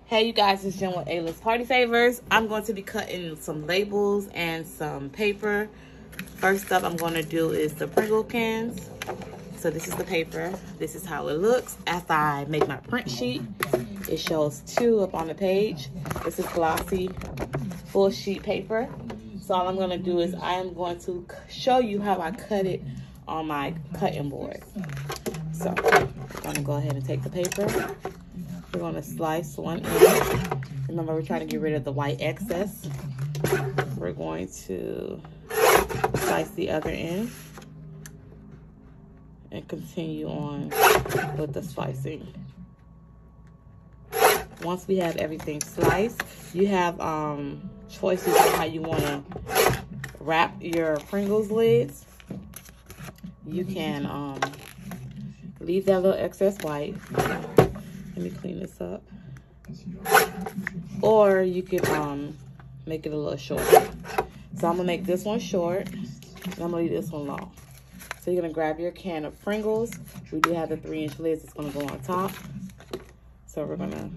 Hey you guys, it's Jen with A-List Party Favors. I'm going to be cutting some labels and some paper. First up I'm going to do is the Pringle Pins. So this is the paper. This is how it looks after I make my print sheet. It shows 2 up on the page. This is glossy full sheet paper. So all I'm going to do is I am going to show you how I cut it on my cutting board. So I'm going to go ahead and take the paper. We're going to slice one end. Remember, we're trying to get rid of the white excess. We're going to slice the other end and continue on with the slicing. Once we have everything sliced, you have choices on how you want to wrap your Pringles lids. You can leave that little excess white. Let me clean this up. Or you can make it a little short. So I'm gonna make this one short, and I'm gonna leave this one long. So you're gonna grab your can of Pringles. We do have the 3-inch lids. It's gonna go on top. So we're gonna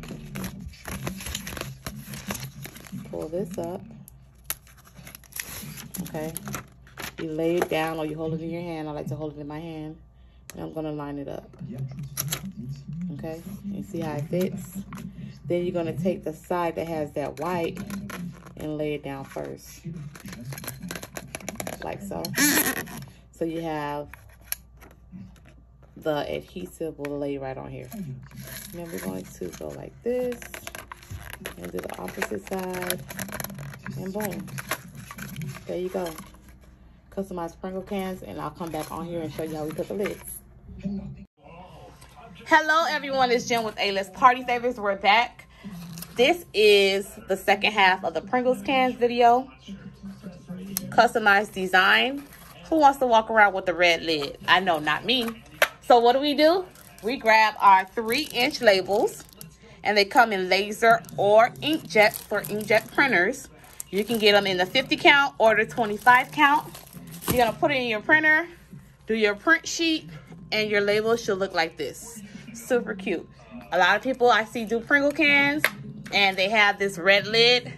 pull this up. Okay. You lay it down or you hold it in your hand. I like to hold it in my hand. And I'm gonna line it up. Okay, you see how it fits? Then you're gonna take the side that has that white and lay it down first. Like so. So you have the adhesive will lay right on here. And then we're going to go like this and do the opposite side. And boom. There you go. Customized Pringle cans, and I'll come back on here and show you how we put the lids. Hello everyone, it's Jen with A-List Party Favors. We're back. This is the second half of the Pringles cans video. Customized design. Who wants to walk around with the red lid? I know, not me. So what do? We grab our 3-inch labels, and they come in laser or inkjet for inkjet printers. You can get them in the 50 count or the 25 count. You're gonna put it in your printer, do your print sheet, and your label should look like this. Super cute. A lot of people I see do Pringle cans and they have this red lid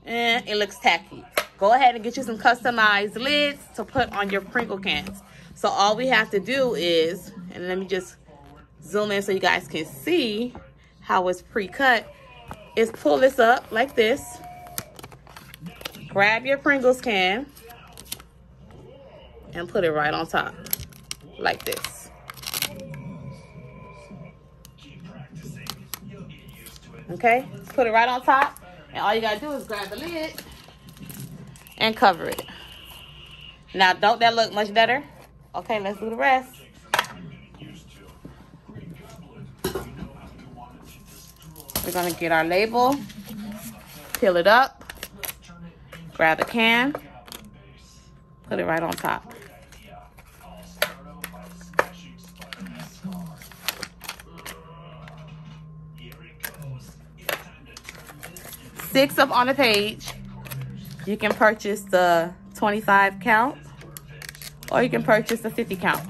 and it looks tacky. Go ahead and get you some customized lids to put on your Pringle cans. So all we have to do is, and let me just zoom in so you guys can see how it's pre-cut, is pull this up like this. Grab your Pringles can and put it right on top like this. Okay, put it right on top, and all you gotta do is grab the lid and cover it. Now, don't that look much better? Okay, let's do the rest. We're gonna get our label, peel it up, grab the can, put it right on top. Six up on the page. You can purchase the 25 count or you can purchase the 50 count.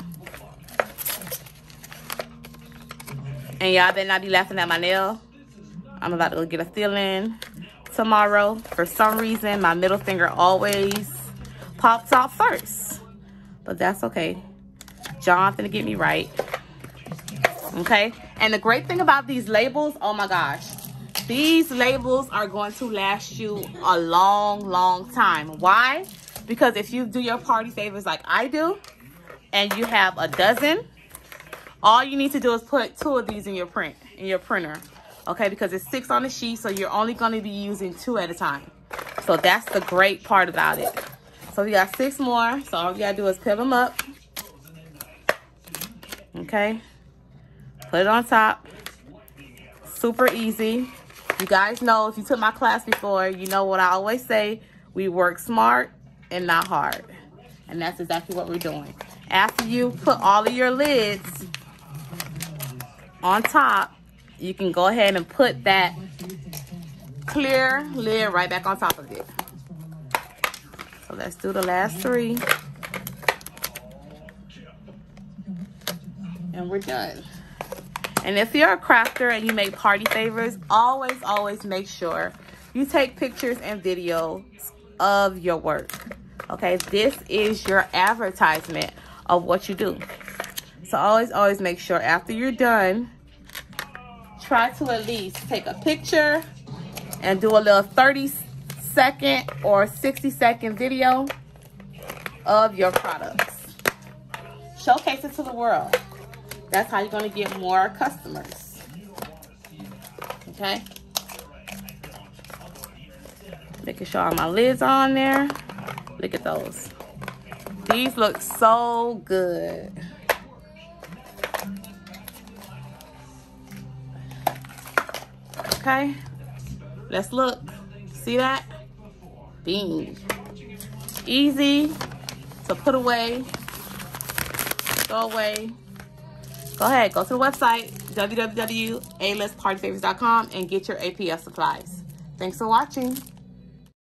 And y'all better not be laughing at my nail. I'm about to go get a fill-in tomorrow. For some reason, my middle finger always pops out first. But that's okay. John finna get me right. Okay? And the great thing about these labels, oh my gosh. These labels are going to last you a long, long time. Why? Because if you do your party favors like I do, and you have a dozen, all you need to do is put 2 of these in your printer. Okay, because it's 6 on the sheet, so you're only going to be using 2 at a time. So that's the great part about it. So we got 6 more. So all you gotta do is peel them up. Okay. Put it on top. Super easy. You guys know, if you took my class before, you know what I always say. We work smart and not hard. And that's exactly what we're doing. After you put all of your lids on top, you can go ahead and put that clear lid right back on top of it. So let's do the last 3. And we're done. And if you're a crafter and you make party favors, always make sure you take pictures and videos of your work. Okay, this is your advertisement of what you do. So always make sure after you're done, try to at least take a picture and do a little 30-second or 60-second video of your products. Showcase it to the world. That's how you're going to get more customers. Okay? Making sure all my lids are on there. Look at those. These look so good. Okay? Let's look. See that? Bing. Easy to put away. Throw away. Go ahead, go to the website, www.alistpartyfavors.com, and get your APF supplies. Thanks for watching.